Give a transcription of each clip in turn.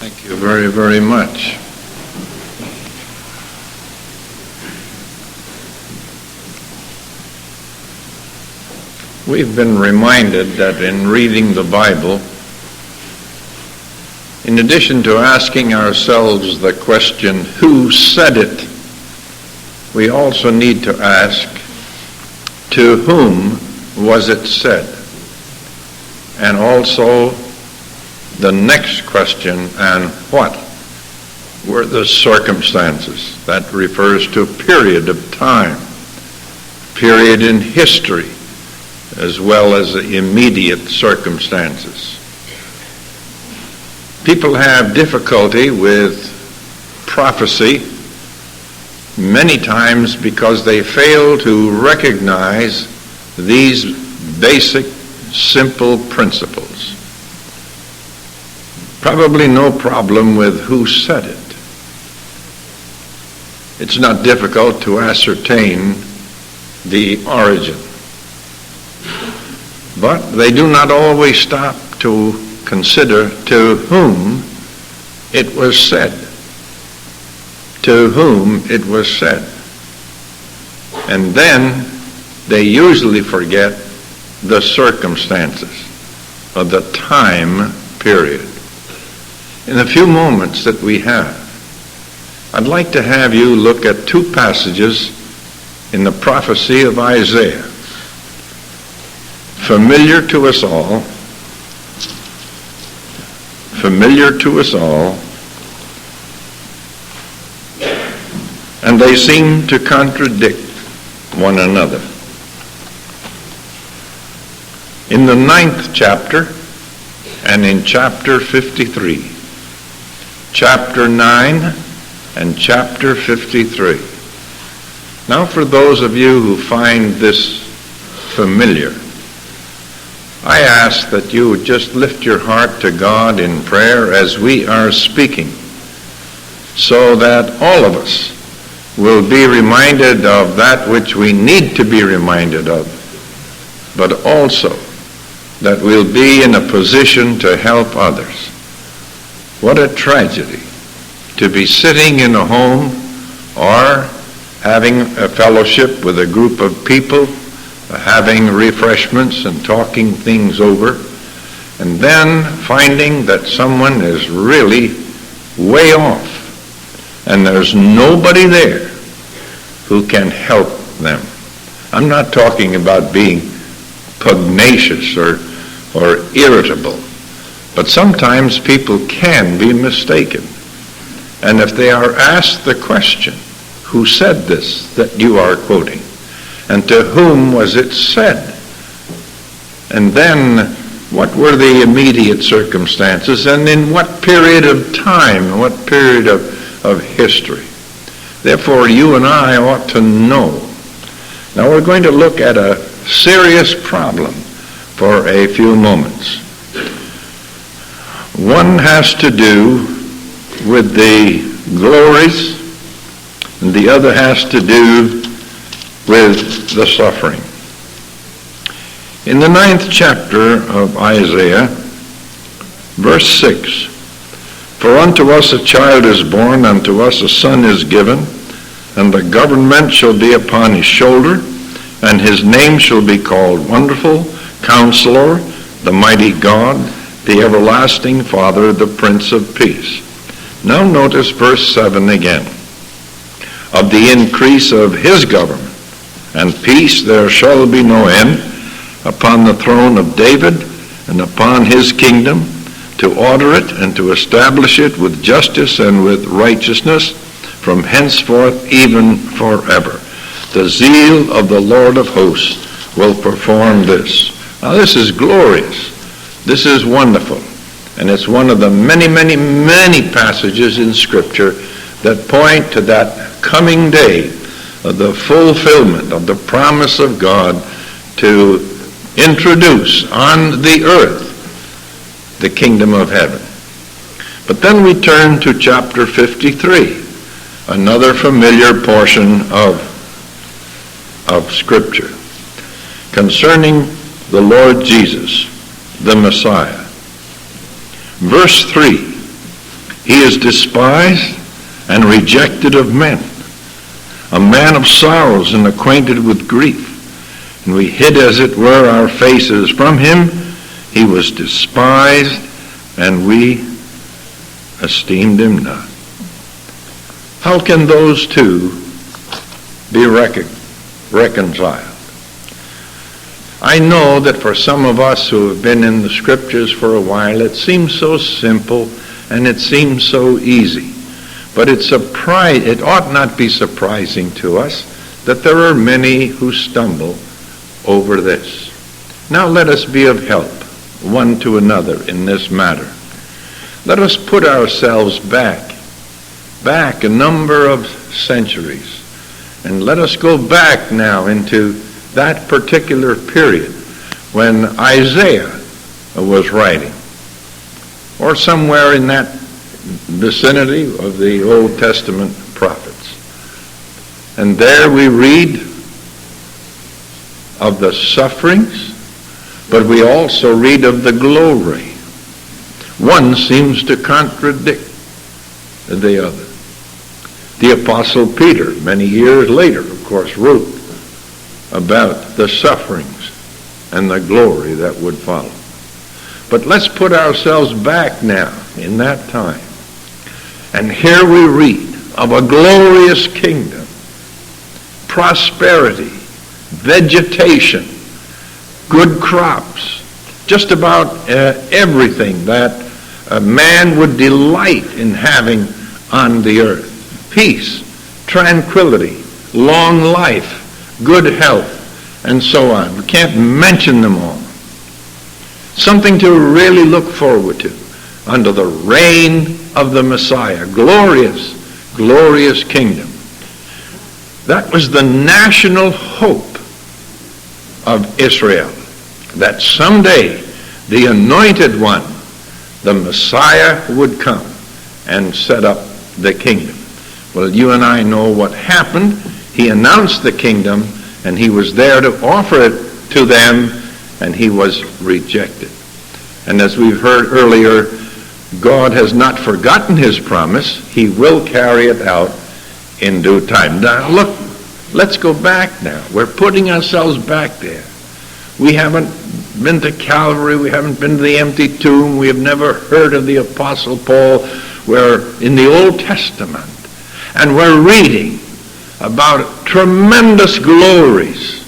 Thank you very, very much. We've been reminded that in reading the Bible, in addition to asking ourselves the question, who said it, we also need to ask, to whom was it said? And also the next question, and what were the circumstances? That refers to a period of time, period in history, as well as the immediate circumstances. People have difficulty with prophecy many times because they fail to recognize these basic, simple principles. Probably no problem with who said it. It's not difficult to ascertain the origin. But they do not always stop to consider to whom it was said. To whom it was said. And then they usually forget the circumstances of the time period. In the few moments that we have, I'd like to have you look at two passages in the prophecy of Isaiah. Familiar to us all, and they seem to contradict one another. In the 9th chapter and in chapter 53, chapter 9 and chapter 53. Now for those of you who find this familiar, I ask that you would just lift your heart to God in prayer as we are speaking, so that all of us will be reminded of that which we need to be reminded of, but also that we'll be in a position to help others. What a tragedy to be sitting in a home or having a fellowship with a group of people, having refreshments and talking things over, and then finding that someone is really way off and there's nobody there who can help them. I'm not talking about being pugnacious or irritable, but sometimes people can be mistaken. And if they are asked the question, who said this that you are quoting? And to whom was it said? And then, what were the immediate circumstances? And in what period of time, what period of history? Therefore, you and I ought to know. Now, we're going to look at a serious problem for a few moments. One has to do with the glories, and the other has to do with the suffering. In the 9th chapter of Isaiah, verse 6, for unto us a child is born, unto us a son is given, and the government shall be upon his shoulder, and his name shall be called Wonderful, Counselor, the Mighty God, the Everlasting Father, the Prince of Peace. Now notice verse 7 again. Of the increase of his government and peace there shall be no end, upon the throne of David and upon his kingdom, to order it and to establish it with justice and with righteousness from henceforth even forever. The zeal of the Lord of hosts will perform this. Now this is glorious. This is wonderful. And it's one of the many, many, many passages in Scripture that point to that coming day of the fulfillment of the promise of God to introduce on the earth the kingdom of heaven. But then we turn to chapter 53, another familiar portion of Scripture, concerning the Lord Jesus, the Messiah. Verse 3, He is despised and rejected of men, a man of sorrows and acquainted with grief. And we hid, as it were, our faces from him. He was despised, and we esteemed him not. How can those two be reconciled? I know that for some of us who have been in the Scriptures for a while, it seems so simple and it seems so easy. But it ought not be surprising to us that there are many who stumble over this. Now let us be of help one to another in this matter. Let us put ourselves back a number of centuries, and let us go back now into that particular period when Isaiah was writing, or somewhere in that vicinity of the Old Testament prophets. And there we read of the sufferings, but we also read of the glory. One seems to contradict the other. The Apostle Peter, many years later, of course, wrote about the sufferings and the glory that would follow. But let's put ourselves back now in that time. And here we read of a glorious kingdom, prosperity, vegetation, good crops, just about everything that a man would delight in having on the earth. Peace, tranquility, long life, good health, and so on. We can't mention them all. Something to really look forward to under the reign of the Messiah. Glorious, glorious kingdom. That was the national hope of Israel, that someday the anointed one, the Messiah, would come and set up the kingdom. Well, you and I know what happened. He announced the kingdom, and he was there to offer it to them, and he was rejected. And as we've heard earlier, God has not forgotten his promise. He will carry it out in due time. Now, look, let's go back now. We're putting ourselves back there. We haven't been to Calvary. We haven't been to the empty tomb. We have never heard of the Apostle Paul. We're in the Old Testament, and we're reading about tremendous glories.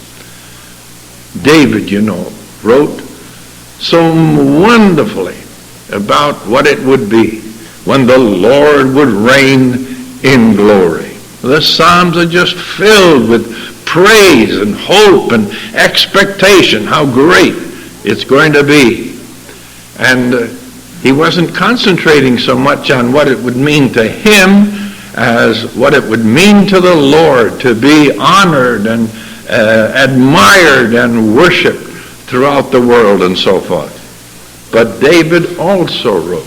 David, wrote so wonderfully about what it would be when the Lord would reign in glory. The Psalms are just filled with praise and hope and expectation, how great it's going to be. And he wasn't concentrating so much on what it would mean to him as what it would mean to the Lord to be honored and admired and worshiped throughout the world and so forth. But David also wrote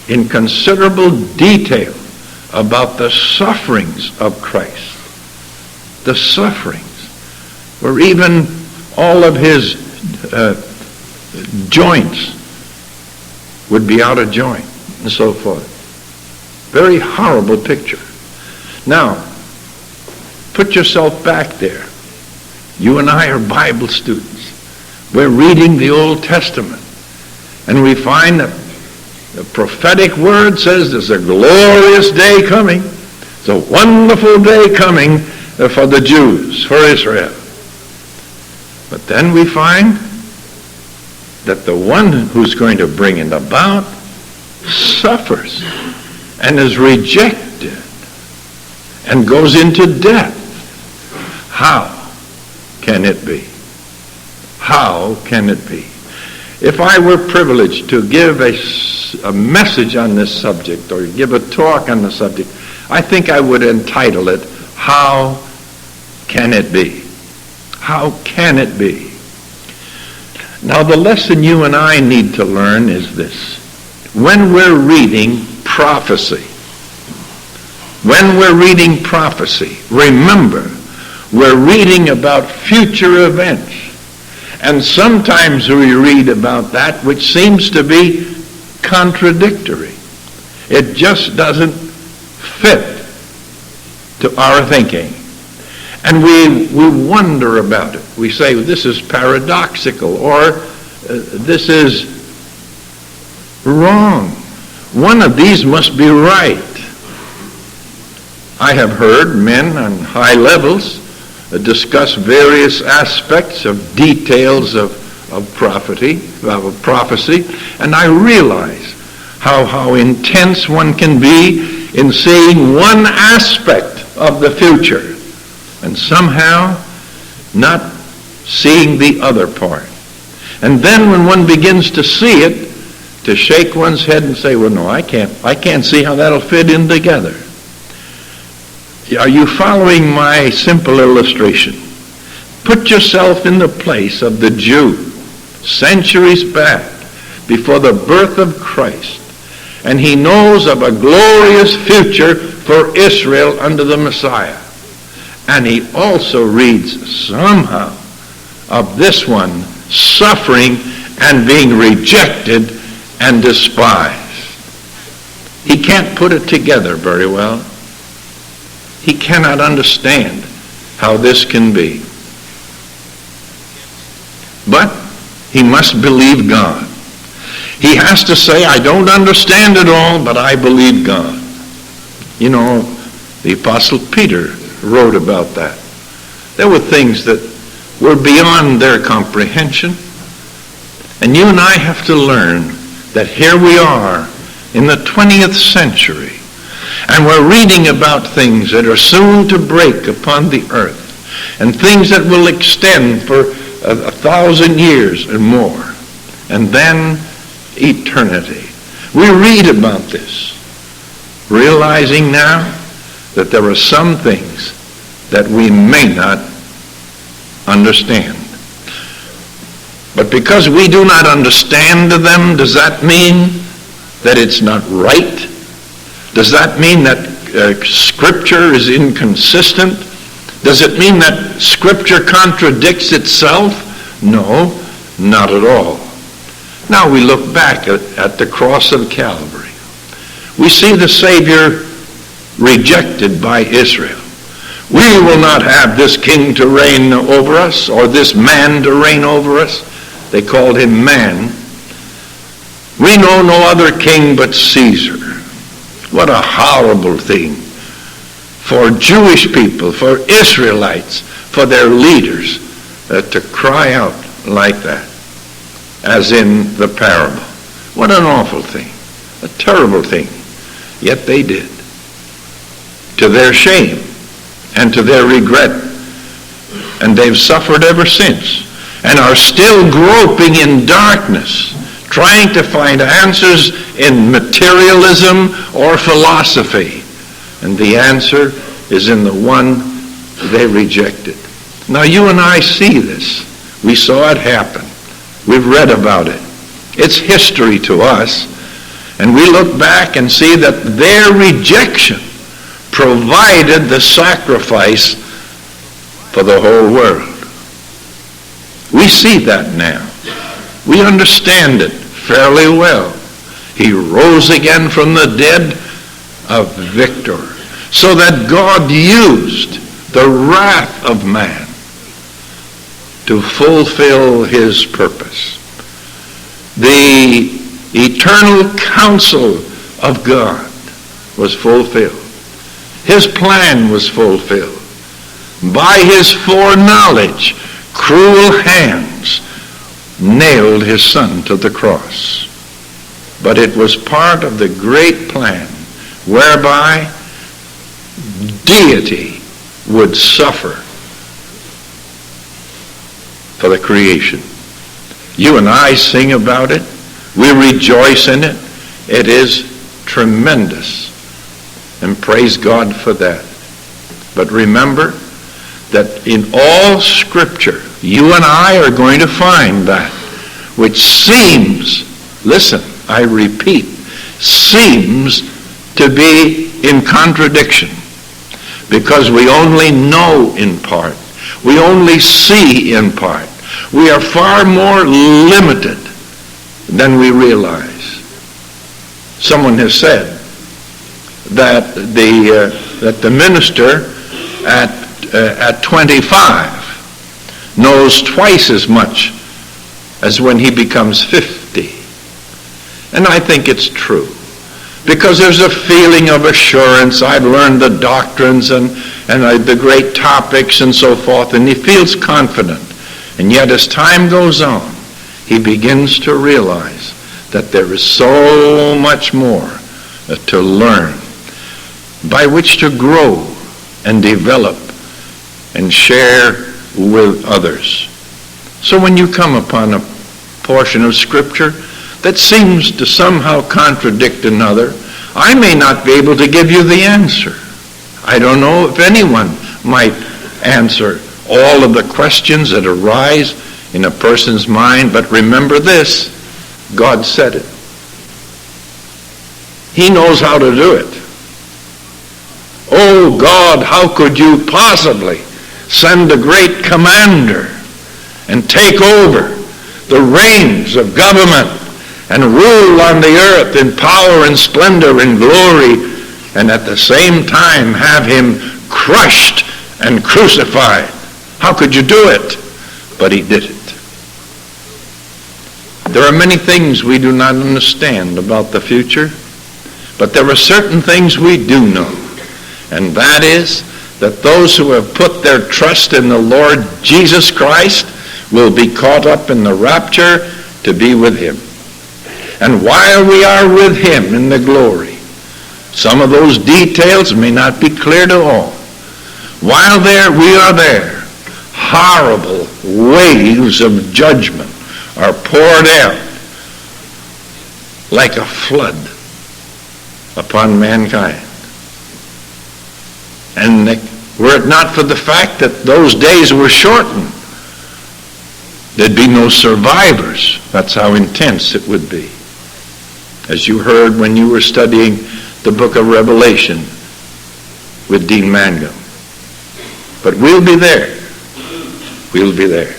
in considerable detail about the sufferings of Christ. The sufferings, where even all of his joints would be out of joint and so forth. Very horrible picture. Now, put yourself back there. You and I are Bible students. We're reading the Old Testament, and we find that the prophetic word says there's a glorious day coming. It's a wonderful day coming for the Jews, for Israel. But then we find that the one who's going to bring it about suffers and is rejected and goes into death. How can it be? How can it be? If I were privileged to give a message on this subject or give a talk on the subject, I think I would entitle it, How Can It Be? How can it be? Now, the lesson you and I need to learn is this. When we're reading prophecy, remember, we're reading about future events. And sometimes we read about that which seems to be contradictory. It just doesn't fit to our thinking. And we wonder about it. We say, this is paradoxical, or this is wrong. One of these must be right. I have heard men on high levels discuss various aspects of details of prophecy, and I realize how intense one can be in seeing one aspect of the future and somehow not seeing the other part. And then when one begins to see it, to shake one's head and say, well, no, I can't see how that'll fit in together. Are you following my simple illustration? Put yourself in the place of the Jew centuries back before the birth of Christ, and he knows of a glorious future for Israel under the Messiah. And he also reads somehow of this one suffering and being rejected and despised. He can't put it together very well. He cannot understand how this can be. But he must believe God. He has to say, I don't understand it all, but I believe God. You know, the Apostle Peter wrote about that. There were things that were beyond their comprehension. And you and I have to learn that here we are in the 20th century, and we're reading about things that are soon to break upon the earth, and things that will extend for 1,000 years and more, and then eternity. We read about this, realizing now that there are some things that we may not understand. But because we do not understand them, does that mean that it's not right? Does that mean that Scripture is inconsistent? Does it mean that Scripture contradicts itself? No, not at all. Now we look back at the cross of Calvary. We see the Savior rejected by Israel. We will not have this king to reign over us, or this man to reign over us. They called him man. We know no other king but Caesar. What a horrible thing for Jewish people, for Israelites, for their leaders to cry out like that, as in the parable. What an awful thing, a terrible thing. Yet they did, to their shame and to their regret. And they've suffered ever since, and are still groping in darkness, trying to find answers in materialism or philosophy. And the answer is in the one they rejected. Now you and I see this. We saw it happen. We've read about it. It's history to us. And we look back and see that their rejection provided the sacrifice for the whole world. We see that now. We understand it fairly well. He rose again from the dead, a victor, so that God used the wrath of man to fulfill his purpose. The eternal counsel of God was fulfilled. His plan was fulfilled. By his foreknowledge, cruel hands nailed his son to the cross. But it was part of the great plan whereby deity would suffer for the creation. You and I sing about it. We rejoice in it. It is tremendous. And praise God for that. But remember that in all Scripture, you and I are going to find that which seems, listen, I repeat, seems to be in contradiction. Because we only know in part. We only see in part. We are far more limited than we realize. Someone has said that the minister at 25 knows twice as much as when he becomes 50. And I think it's true, because there's a feeling of assurance. I've learned the doctrines and the great topics and so forth, and he feels confident. And yet as time goes on, he begins to realize that there is so much more to learn, by which to grow and develop and share with others. So when you come upon a portion of Scripture that seems to somehow contradict another, I may not be able to give you the answer. I don't know if anyone might answer all of the questions that arise in a person's mind, but remember this: God said it. He knows how to do it. Oh God, how could you possibly send a great commander and take over the reins of government and rule on the earth in power and splendor and glory, and at the same time have him crushed and crucified? How could you do it? But he did it. There are many things we do not understand about the future, but there are certain things we do know, and that is that those who have put their trust in the Lord Jesus Christ will be caught up in the rapture to be with him. And while we are with him in the glory, some of those details may not be clear to all. While we are there, horrible waves of judgment are poured out like a flood upon mankind. And were it not for the fact that those days were shortened, there'd be no survivors. That's how intense it would be. As you heard when you were studying the book of Revelation with Dean Mangum. But we'll be there. We'll be there.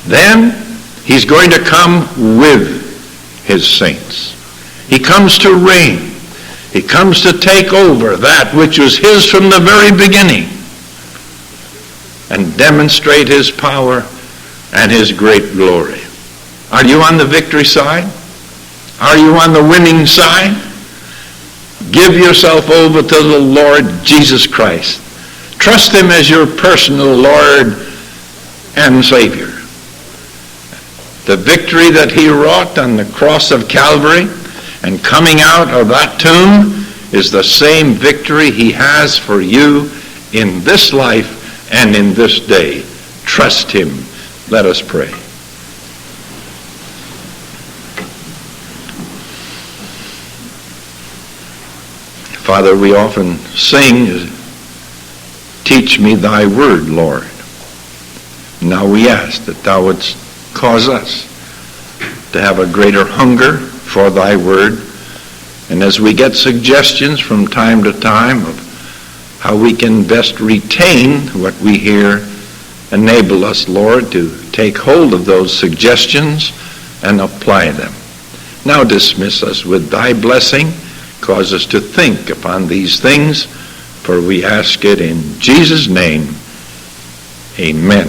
Then he's going to come with his saints. He comes to reign. He comes to take over that which was his from the very beginning and demonstrate his power and his great glory. Are you on the victory side? Are you on the winning side? Give yourself over to the Lord Jesus Christ. Trust him as your personal Lord and Savior. The victory that he wrought on the cross of Calvary and coming out of that tomb is the same victory he has for you in this life and in this day. Trust him. Let us pray. Father, we often sing, "Teach me thy word, Lord." Now we ask that thou wouldst cause us to have a greater hunger for thy word. And as we get suggestions from time to time of how we can best retain what we hear, enable us, Lord, to take hold of those suggestions and apply them. Now dismiss us with thy blessing. Cause us to think upon these things, for we ask it in Jesus' name. Amen.